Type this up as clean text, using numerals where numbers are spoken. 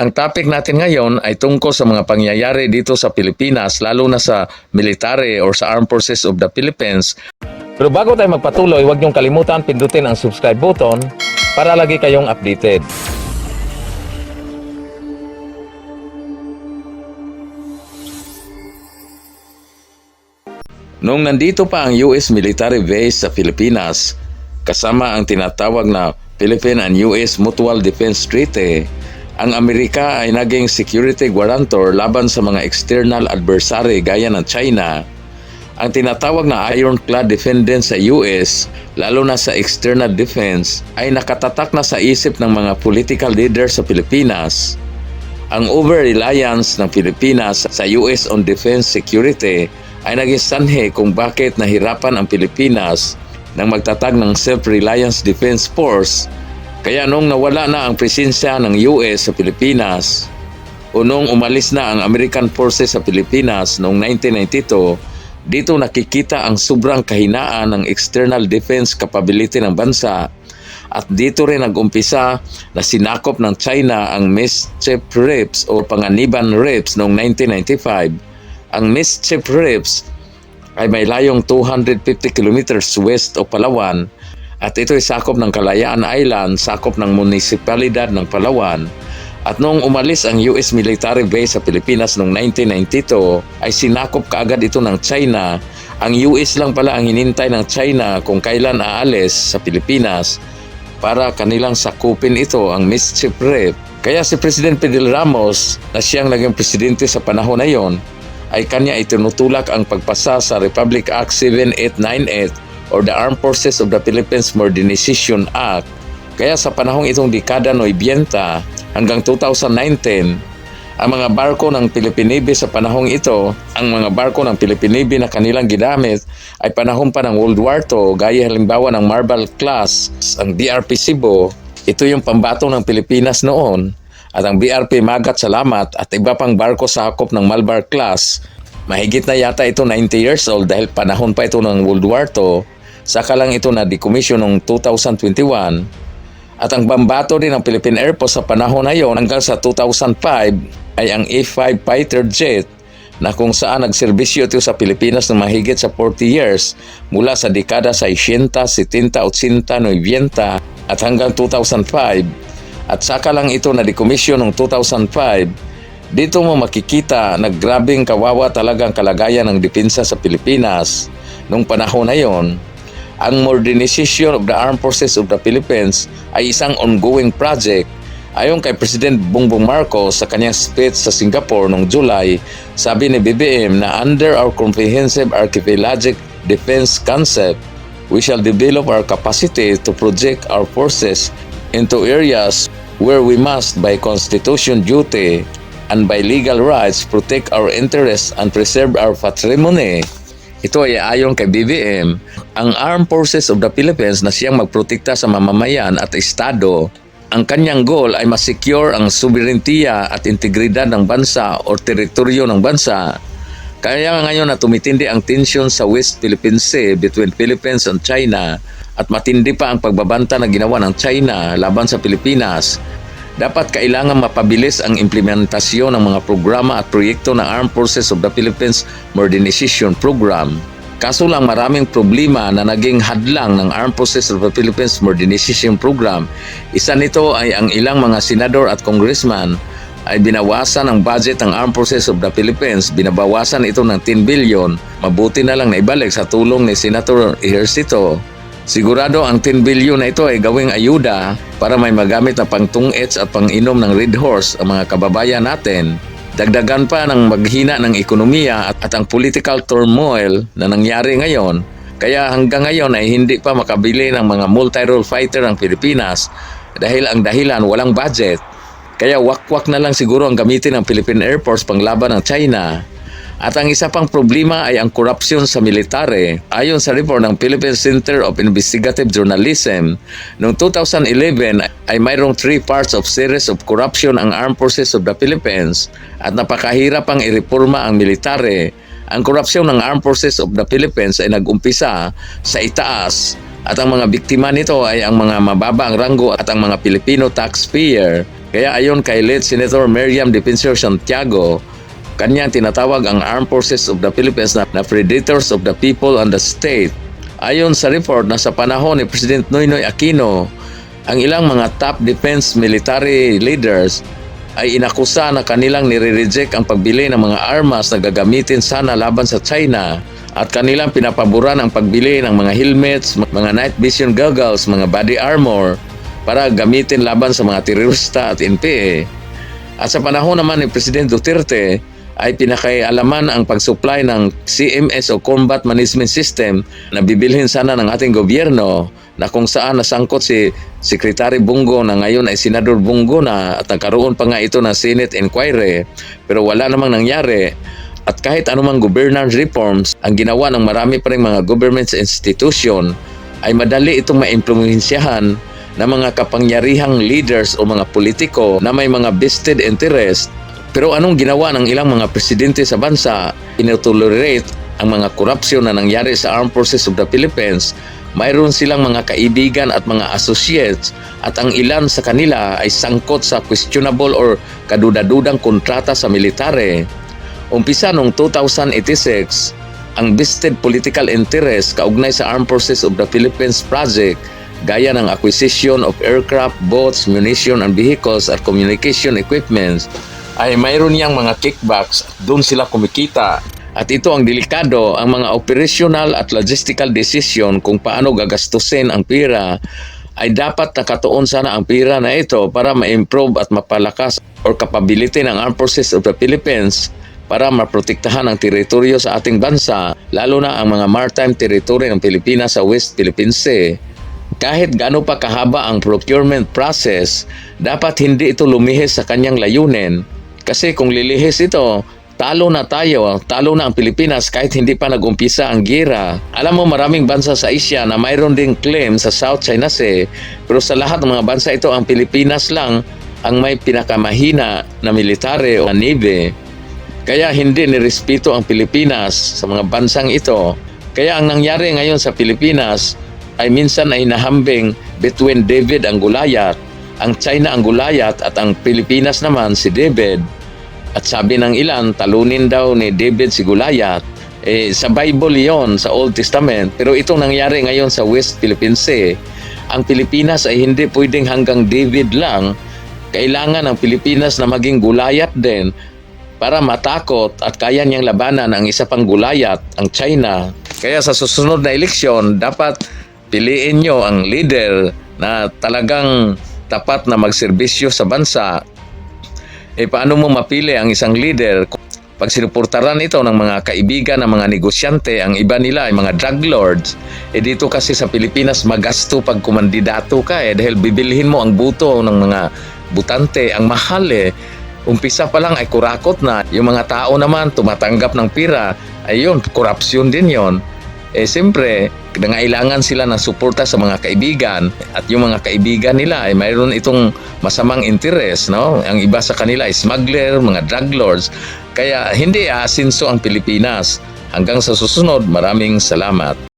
Ang topic natin ngayon ay tungkol sa mga pangyayari dito sa Pilipinas, lalo na sa military or sa Armed Forces of the Philippines. Pero bago tayo magpatuloy, huwag niyong kalimutan pindutin ang subscribe button para lagi kayong updated. Noong nandito pa ang US military base sa Pilipinas, kasama ang tinatawag na Philippine and US Mutual Defense Treaty, ang Amerika ay naging security guarantor laban sa mga external adversary gaya ng China. Ang tinatawag na ironclad defense sa US, lalo na sa external defense, ay nakatatak na sa isip ng mga political leaders sa Pilipinas. Ang over-reliance ng Pilipinas sa US on defense security ay naging sanhi kung bakit nahirapan ang Pilipinas nang magtatag ng Self-Reliance Defense Force. Kaya nung nawala na ang presensya ng US sa Pilipinas o nung umalis na ang American Forces sa Pilipinas noong 1992, dito nakikita ang sobrang kahinaan ng external defense capability ng bansa. At dito rin nag-umpisa na sinakop ng China ang Mischief Reefs o Panganiban Reefs noong 1995. Ang Mischief Reefs ay may layong 250 kilometers west o Palawan at ito ay sakop ng Kalayaan Island, sakop ng munisipalidad ng Palawan. At noong umalis ang US military base sa Pilipinas noong 1992 ay sinakop kaagad ito ng China. Ang US lang pala ang hinintay ng China kung kailan aalis sa Pilipinas para kanilang sakupin ito ang Mischief Reef. Kaya si President Fidel Ramos na siyang naging presidente sa panahon na yon ay kanya itinutulak ang pagpasa sa Republic Act 7898 or the Armed Forces of the Philippines Modernization Act. Kaya sa panahong itong dekada 90 hanggang 2019, ang mga barko ng Philippine Navy sa panahong ito, ang mga barko ng Philippine Navy na kanilang ginamit ay panahon pa ng World War II, gaya halimbawa ng Marble Class, ang BRP Cebu, ito yung pambato ng Pilipinas noon, at ang BRP Magat Salamat at iba pang barko sakop ng Malbar Class. Mahigit na yata ito 90 years old dahil panahon pa ito ng World War II, saka lang ito na decommission noong 2021. At ang bambato din ng Philippine Air Force sa panahon na yon hanggang sa 2005 ay ang A-5 fighter jet na kung saan nagserbisyo ito sa Pilipinas ng mahigit sa 40 years mula sa dekada 60, 70, 80, 90 at hanggang 2005. At saka lang ito na decommission noong 2005. Dito mo makikita na grabing kawawa talagang kalagayan ng depensa sa Pilipinas noong panahon na yon. Ang modernization of the Armed Forces of the Philippines ay isang ongoing project. Ayon kay President Bongbong Marcos sa kanyang speech sa Singapore noong July, sabi ni BBM na under our comprehensive archipelagic defense concept, we shall develop our capacity to project our forces into areas where we must by constitution duty and by legal rights protect our interests and preserve our patrimony. Ito ay ayon kay BBM, ang Armed Forces of the Philippines na siyang magprotekta sa mamamayan at estado. Ang kanyang goal ay masecure ang sobereintiya at integridad ng bansa o teritoryo ng bansa. Kaya ngayon na tumitindi ang tensyon sa West Philippine Sea between Philippines and China at matindi pa ang pagbabanta na ginawa ng China laban sa Pilipinas. Dapat kailangan mapabilis ang implementasyon ng mga programa at proyekto ng Armed Forces of the Philippines Modernization Program. Kaso lang maraming problema na naging hadlang ng Armed Forces of the Philippines Modernization Program. Isa nito ay ang ilang mga senador at congressman ay binawasan ang budget ng Armed Forces of the Philippines. Binabawasan ito ng 10 billion. Mabuti na lang na ibalik sa tulong ni Senator Ejercito. Sigurado ang 10 billion na ito ay gawing ayuda para may magamit na pangtungits at panginom ng Red Horse ang mga kababayan natin. Dagdagan pa ng maghina ng ekonomiya at ang political turmoil na nangyari ngayon. Kaya hanggang ngayon ay hindi pa makabili ng mga multi-role fighter ang Pilipinas dahil ang dahilan walang budget. Kaya wakwak na lang siguro ang gamitin ng Philippine Air Force panglaban ng China. At ang isa pang problema ay ang korupsyon sa military. Ayon sa report ng Philippine Center of Investigative Journalism, noong 2011 ay mayroong 3 parts of series of corruption ang Armed Forces of the Philippines at napakahirap ang ireporma ang military. Ang korupsyon ng Armed Forces of the Philippines ay nag-umpisa sa itaas at ang mga biktima nito ay ang mga mababa ang ranggo at ang mga Pilipino taxpayer. Kaya ayon kay late Senator Miriam Defensor Santiago, kanyang tinatawag ang Armed Forces of the Philippines na predators of the people and the state. Ayon sa report na sa panahon ni President Noynoy Aquino, ang ilang mga top defense military leaders ay inakusa na kanilang nire-reject ang pagbili ng mga armas na gagamitin sana laban sa China at kanilang pinapaboran ang pagbili ng mga helmets, mga night vision goggles, mga body armor para gamitin laban sa mga terorista at NPA. At sa panahon naman ni President Duterte ay pinakaialaman ang pag-supply ng CMS o Combat Management System na bibilhin sana ng ating gobyerno na kung saan nasangkot si Secretary Bungo na ngayon ay Senador Bungo na at nagkaroon pa nga ito ng Senate inquiry pero wala namang nangyari. At kahit anumang governance reforms ang ginawa ng marami pa rin mga government institution ay madali itong maimpluwensyahan ng mga kapangyarihang leaders o mga politiko na may mga vested interest. Pero anong ginawa ng ilang mga presidente sa bansa? Inotolerate ang mga korupsyon na nangyari sa Armed Forces of the Philippines. Mayroon silang mga kaibigan at mga associates at ang ilan sa kanila ay sangkot sa questionable or kadudadudang kontrata sa military. Umpisa noong 2086, ang vested political interest kaugnay sa Armed Forces of the Philippines project gaya ng acquisition of aircraft, boats, munition and vehicles at communication equipments ay mayroon niyang mga kickbacks at doon sila kumikita. At ito ang delikado, ang mga operational at logistical decision kung paano gagastusin ang pera ay dapat nakatuon sana ang pera na ito para ma-improve at mapalakas or capability ng Armed Forces of the Philippines para maprotektahan ang teritoryo sa ating bansa, lalo na ang mga maritime territory ng Pilipinas sa West Philippine Sea. Kahit gaano pa kahaba ang procurement process, dapat hindi ito lumihis sa kanyang layunin. Kasi kung lilihis ito, talo na tayo, talo na ang Pilipinas kahit hindi pa nag-umpisa ang giyera. Alam mo, maraming bansa sa Asia na mayroon ding claim sa South China Sea, pero sa lahat ng mga bansa ito, ang Pilipinas lang ang may pinakamahina na military o navy. Kaya hindi nirespeto ang Pilipinas sa mga bansang ito. Kaya ang nangyari ngayon sa Pilipinas ay minsan ay nahambing between David ang Goliath, ang China ang Goliath at ang Pilipinas naman si David. At sabi ng ilan, talunin daw ni David si Goliath. Sa Bible yon, sa Old Testament. Pero itong nangyari ngayon sa West Philippine Sea, ang Pilipinas ay hindi pwedeng hanggang David lang. Kailangan ang Pilipinas na maging Goliath din para matakot at kaya niyang labanan ang isa pang Goliath, ang China. Kaya sa susunod na eleksyon, dapat piliin nyo ang leader na talagang tapat na magserbisyo sa bansa. Paano mo mapili ang isang leader? Pag sinuportaran ito ng mga kaibigan ng mga negosyante, ang iba nila ay mga drug lords. Dito kasi sa Pilipinas, magasto pag kumandidato ka dahil bibilhin mo ang buto ng mga butante. Ang mahal Umpisa pa lang ay kurakot na. Yung mga tao naman tumatanggap ng pira. Ayun, korupsyon din yon. Siyempre, nangailangan sila ng suporta sa mga kaibigan at yung mga kaibigan nila ay mayroon itong masamang interes, no? Ang iba sa kanila ay smuggler, mga drug lords. Kaya hindi aasinso ang Pilipinas. Hanggang sa susunod, maraming salamat.